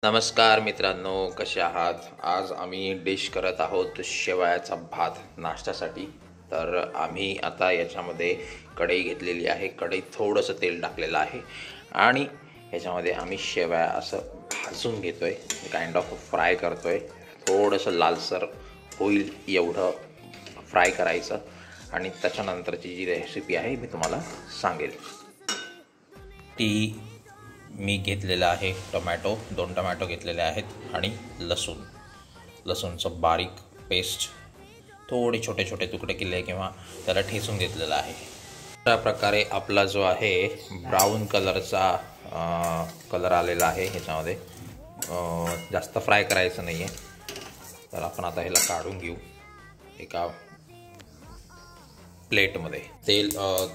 नमस्कार मित्रांनो, कसे आहात? आज आम्ही डिश करत आहोत शेवयाचा भात नाश्त्यासाठी. तर आम्ही आता याच्यामध्ये कढई घेतलेली आहे. कढईत थोडंसं तेल टाकलेलं आहे आणि याच्यामध्ये आम्ही शेवया असं भाजून घेतो आहे, काइंड ऑफ फ्राय करतो आहे. थोडंसं लालसर होईल एवढं फ्राय करायचं आणि त्याच्यानंतरची जी रेसिपी आहे मी तुम्हाला सांगेल. ती मी घेतलेला आहे टोमॅटो, 2 टोमॅटो घेतलेले आहेत आणि लसूणचं बारीक पेस्ट, थोडे छोटे छोटे तुकडे केले किंवा त्याला ठेचून घेतलेला आहे. अशा प्रकारे आपला जो आहे ब्राऊन कलरचा कलर आलेला आहे. ह्याच्यामध्ये जास्त फ्राय करायचं नाही आहे. तर आपण आता ह्याला काढून घेऊ एका प्लेटमध्ये.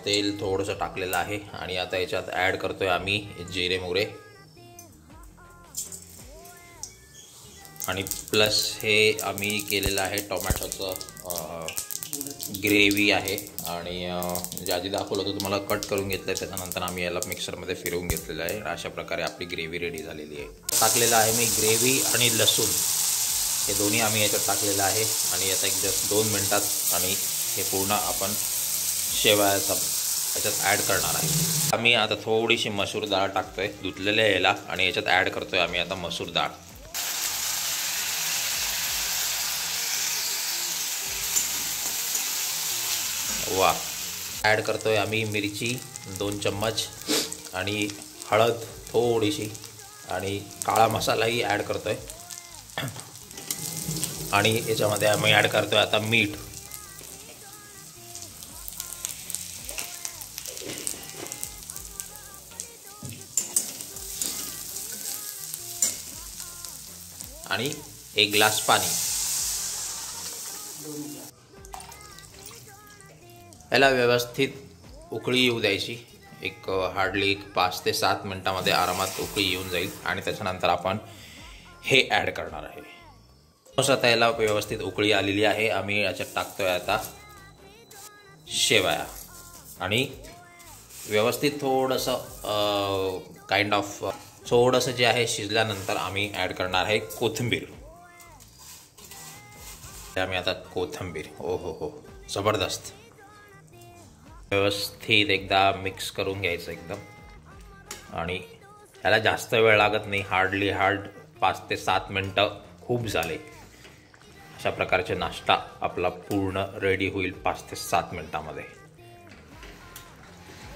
तेल थोडंसं टाकलेलं आहे आणि आता याच्यात ॲड करतोय आम्ही जिरे मोहरे आणि प्लस हे आम्ही केलेलं आहे टोमॅटोचं ग्रेव्ही आहे आणि जे आधी दाखवलं होतं तुम्हाला कट करून घेतलं आहे, त्याच्यानंतर आम्ही याला मिक्सरमध्ये फिरवून घेतलेलं आहे. अशा प्रकारे आपली ग्रेव्ही रेडी झालेली आहे. टाकलेलं आहे मी ग्रेव्ही आणि लसूण हे दोन्ही आम्ही याच्यात टाकलेलं आहे आणि आता एक जस्ट 2 मिनटात आणि हे पूर्ण आपण शेवयाचा याच्यात ॲड करणार आहे. आम्ही आता थोडीशी मसूर डाळ टाकतोय धुतलेल्या याला आणि याच्यात ॲड करतोय आम्ही आता मसूर डाळ. वा. ॲड करतोय आम्ही मिरची 2 चम्मच आणि हळद थोडीशी आणि काळा मसालाही ॲड करतोय आणि याच्यामध्ये आम्ही ॲड करतोय आता मीठ. आणि 1 ग्लास पाणी. याला व्यवस्थित उकळी येऊ द्यायची. एक हार्डली 5 ते 7 मिनटामध्ये आरामात उकळी येऊन जाईल आणि त्याच्यानंतर आपण हे ॲड करणार आहे. आता याला व्यवस्थित उकळी आलेली आहे. आम्ही याच्यात टाकतोय आता शेवया आणि व्यवस्थित थोडंसं काइंड ऑफ थोडंसं जे आहे शिजल्यानंतर आम्ही ॲड करणार आहे कोथिंबीर. आम्ही आता कोथिंबीर हो जबरदस्त व्यवस्थित एकदा मिक्स करून घ्यायचं एकदम आणि ह्याला जास्त वेळ लागत नाही. हार्ड 5 ते 7 मिनटं खूप झाले. अशा प्रकारचे नाश्ता आपला पूर्ण रेडी होईल 5 ते 7 मिनटामध्ये.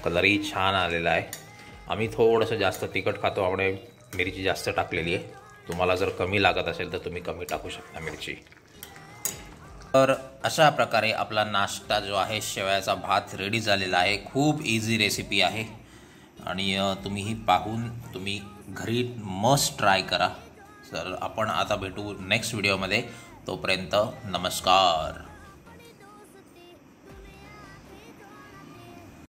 कलरही छान आलेला आहे. आम्ही थोडंसं जास्त तिखट खातो, त्यामुळे मिरची जास्त टाकलेली आहे. तुम्हाला जर कमी लागत असेल तर तुम्ही कमी टाकू शकता मिरची. तर अशा प्रकारे आपला नाश्ता जो आहे शेवयाचा भात रेडी झालेला आहे. खूप इझी रेसिपी आहे आणि तुम्हीही पाहून तुम्ही घरी मस्ट ट्राय करा. तर आपण आता भेटू नेक्स्ट व्हिडिओमध्ये. तोपर्यंत नमस्कार.